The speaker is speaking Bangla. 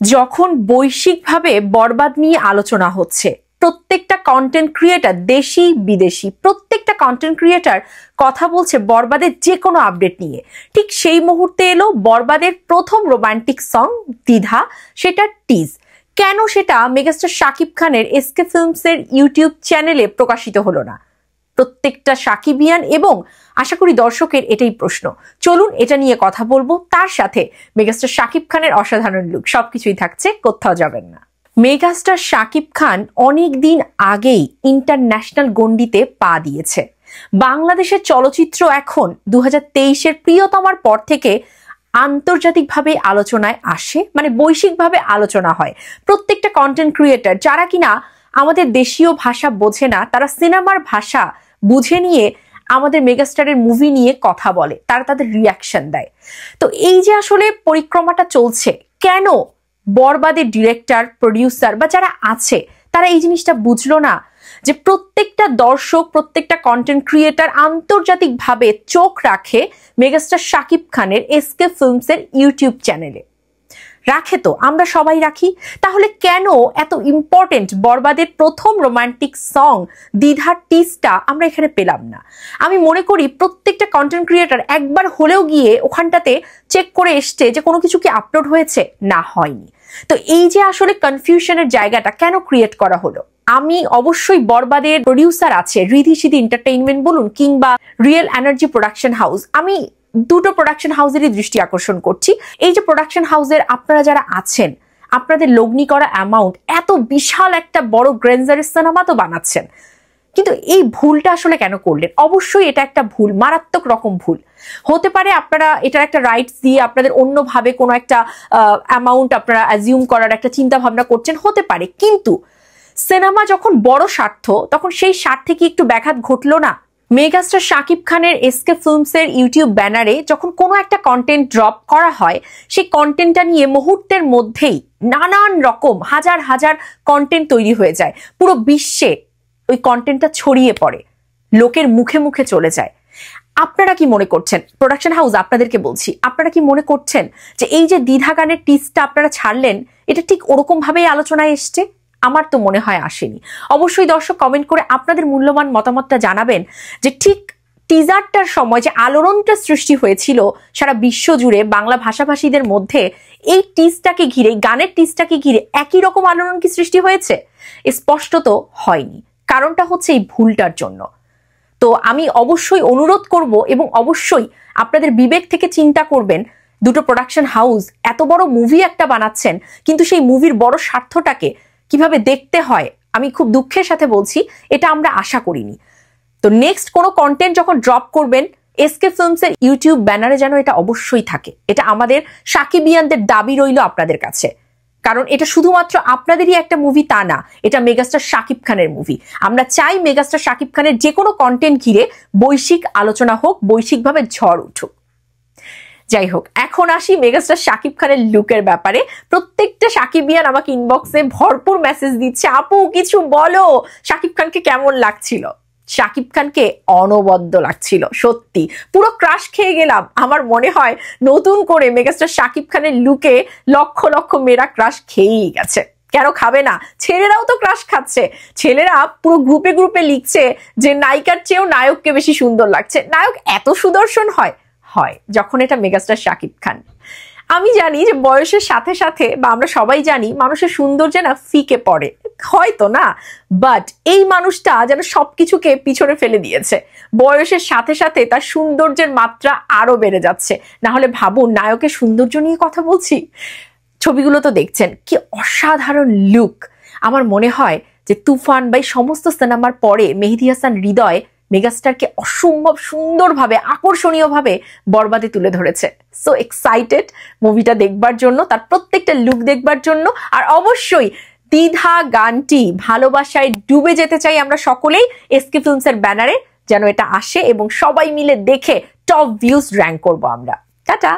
যখন বৈশ্বিকভাবে বরবাদ নিয়ে আলোচনা হচ্ছে, প্রত্যেকটা কন্টেন্ট ক্রিয়েটার, দেশি বিদেশি প্রত্যেকটা কন্টেন্ট ক্রিয়েটার কথা বলছে বরবাদের যে কোনো আপডেট নিয়ে, ঠিক সেই মুহূর্তে এলো বরবাদের প্রথম রোমান্টিক সং দ্বিধা, সেটা টিজ। কেন সেটা মেগাস্টার শাকিব খানের এসকে ফিল্মসের ইউটিউব চ্যানেলে প্রকাশিত হলো না? প্রত্যেকটা সাকিবিয়ান এবং আশা করি দর্শকের এটাই প্রশ্ন। চলুন এটা নিয়ে কথা বলবো, তার সাথে মেগাস্টার শাকিব খানের অসাধারণ লুক, সবকিছুই থাকছে, কোথাও যাবেন না। মেগাস্টার শাকিব খান অনেক দিন আগেই ইন্টারন্যাশনাল গণ্ডিতে পা দিয়েছে। বাংলাদেশের চলচ্চিত্র এখন 2023-এর প্রিয়তমার পর থেকে আন্তর্জাতিকভাবে আলোচনায় আসে, মানে বৈশ্বিকভাবে আলোচনা হয়। প্রত্যেকটা কন্টেন্ট ক্রিয়েটার যারা কিনা আমাদের দেশীয় ভাষা বোঝে না, তারা সিনেমার ভাষা বুঝে নিয়ে আমাদের মেগাস্টারের মুভি নিয়ে কথা বলে, তারা তাদের রিয়াকশন দেয়। তো এই যে আসলে পরিক্রমাটা চলছে, কেন বরবাদের ডিরেক্টর, প্রডিউসার বা যারা আছে তারা এই জিনিসটা বুঝলো না যে প্রত্যেকটা দর্শক, প্রত্যেকটা কন্টেন্ট ক্রিয়েটার আন্তর্জাতিকভাবে চোখ রাখে মেগাস্টার শাকিব খানের এসকে ফিল্মসের ইউটিউব চ্যানেলে। রাখে তো, আমরা সবাই রাখি। তাহলে কেন এত ইম্পর্টেন্ট বরবাদের প্রথম রোমান্টিক সং দ্বিধার টিজটা আমরা এখানে পেলাম না? আমি মনে করি প্রত্যেকটা কন্টেন্ট ক্রিয়েটার একবার হলেও গিয়ে ওখানটাতে চেক করে এসছে যে কোনো কিছু কি আপলোড হয়েছে, না হয়নি। তো এই যে আসলে কনফিউশনের জায়গাটা কেন ক্রিয়েট করা হলো? আমি অবশ্যই বরবাদের প্রডিউসার আছে রিধি সিধি এন্টারটেইনমেন্ট বলুন কিংবা রিয়েল এনার্জি প্রোডাকশন হাউস, আমি দুটো প্রোডাকশন হাউসেরই দৃষ্টি আকর্ষণ করছি। এই যে প্রোডাকশন হাউসের আপনারা যারা আছেন, আপনাদের লগ্নি করা অ্যামাউন্ট, এত বিশাল একটা বড় গ্রেনজারের সিনেমা তো বানাচ্ছেন, কিন্তু এই ভুলটা আসলে কেন করলেন? অবশ্যই এটা একটা ভুল, মারাত্মক রকম ভুল হতে পারে। আপনারা এটার একটা রাইটস দিয়ে আপনাদের অন্যভাবে কোনো একটা অ্যামাউন্ট আপনারা অ্যাজিউম করার একটা চিন্তা ভাবনা করছেন, হতে পারে। কিন্তু সিনেমা যখন বড় স্বার্থ, তখন সেই স্বার্থে কি একটু ব্যাঘাত ঘটলো না? মেগাস্টার শাকিব খানের এসকে ফিল্মসের ইউটিউব ব্যানারে যখন কোনো একটা কন্টেন্ট ড্রপ করা হয়, সেই কন্টেন্টটা নিয়ে মুহূর্তের মধ্যেই নানান রকম হাজার হাজার কন্টেন্ট তৈরি হয়ে যায়। পুরো বিশ্বে ওই কন্টেন্টটা ছড়িয়ে পড়ে, লোকের মুখে মুখে চলে যায়। আপনারা কি মনে করছেন, প্রোডাকশন হাউস আপনাদেরকে বলছি, আপনারা কি মনে করছেন যে এই যে দ্বিধা গানের টিজটা আপনারা ছাড়লেন, এটা ঠিক ওরকম ভাবেই আলোচনায় এসছে? আমার তো মনে হয় আসেনি। অবশ্যই দর্শক কমেন্ট করে আপনাদের মূল্যবান মতামতটা জানাবেন যে ঠিক টিজারটার সময় যে আলোড়নটা সৃষ্টি হয়েছিল সারা বিশ্ব জুড়ে বাংলা ভাষাভাষীদের মধ্যে, এই টিজটাকে ঘিরে, গানের টিজটাকে ঘিরে একই রকম আলোড়ন কি সৃষ্টি হয়েছে? স্পষ্টত হয়নি। কারণটা হচ্ছে এই ভুলটার জন্য। তো আমি অবশ্যই অনুরোধ করব এবং অবশ্যই আপনাদের বিবেক থেকে চিন্তা করবেন, দুটো প্রোডাকশন হাউস এত বড় মুভি একটা বানাচ্ছেন, কিন্তু সেই মুভির বড় স্বার্থটাকে কিভাবে দেখতে হয়, আমি খুব দুঃখের সাথে বলছি, এটা আমরা আশা করিনি। তো নেক্সট কোনো কন্টেন্ট যখন ড্রপ করবেন, এসকে ফিল্মসের ইউটিউব ব্যানারে যেন এটা অবশ্যই থাকে। এটা আমাদের সাকিবিয়ানদের দাবি রইল আপনাদের কাছে, কারণ এটা শুধুমাত্র আপনাদেরই একটা মুভি তা না, এটা মেগাস্টার শাকিব খানের মুভি। আমরা চাই মেগাস্টার শাকিব খানের যে কোনো কন্টেন্ট ঘিরে বৈশ্বিক আলোচনা হোক, বৈশ্বিকভাবে ঝড় উঠুক। যাই হোক, এখন আসি মেগাস্টার শাকিব খানের লুকের ব্যাপারে। প্রত্যেকটা সাকিবিয়ান আমাকে ইনবক্সে ভরপুর মেসেজ দিচ্ছে, আপু কিছু বলো, শাকিব খানকে কেমন লাগছিল? শাকিব খানকে অনবদ্য লাগছিল, সত্যি পুরো ক্রাশ খেয়ে গেলাম। আমার মনে হয় নতুন করে মেগাস্টার শাকিব খানের লুকে লক্ষ লক্ষ মেয়েরা ক্রাশ খেয়েই গেছে। কেন খাবে না? ছেলেরাও তো ক্রাশ খাচ্ছে। ছেলেরা পুরো গ্রুপে গ্রুপে লিখছে যে নায়িকার চেয়েও নায়ককে বেশি সুন্দর লাগছে। নায়ক এত সুদর্শন হয় যখন এটা মেগাস্টার শাকিব খান। আমি জানি যে বয়সের সাথে সাথে, বা আমরা সবাই জানি, মানুষের সৌন্দর্য না ফিকে পড়ে, হয়তো না, বাট এই মানুষটা যেন সবকিছুকে পিছনে ফেলে দিয়েছে। বয়সের সাথে সাথে তার সৌন্দর্যের মাত্রা আরো বেড়ে যাচ্ছে। না হলে ভাবুন, নায়কের সৌন্দর্য নিয়ে কথা বলছি, ছবিগুলো তো দেখছেন, কি অসাধারণ লুক। আমার মনে হয় যে তুফান বা সমস্ত সিনেমার পরে মেহেদী হাসান হৃদয় মেগাস্টারকে অসম্ভব সুন্দরভাবে, আকর্ষণীয়ভাবে বরবাদে তুলে ধরেছে। সো এক্সাইটেড মুভিটা দেখবার জন্য, তার প্রত্যেকটা লুক দেখবার জন্য। আর অবশ্যই দ্বিধা গানটি ভালোবাসায় ডুবে যেতে চাই আমরা সকলেই। এসকে ফিল্মসের ব্যানারে যেন এটা আসে এবং সবাই মিলে দেখে টপ ভিউজ র্যাঙ্ক করবো আমরা। টাটা।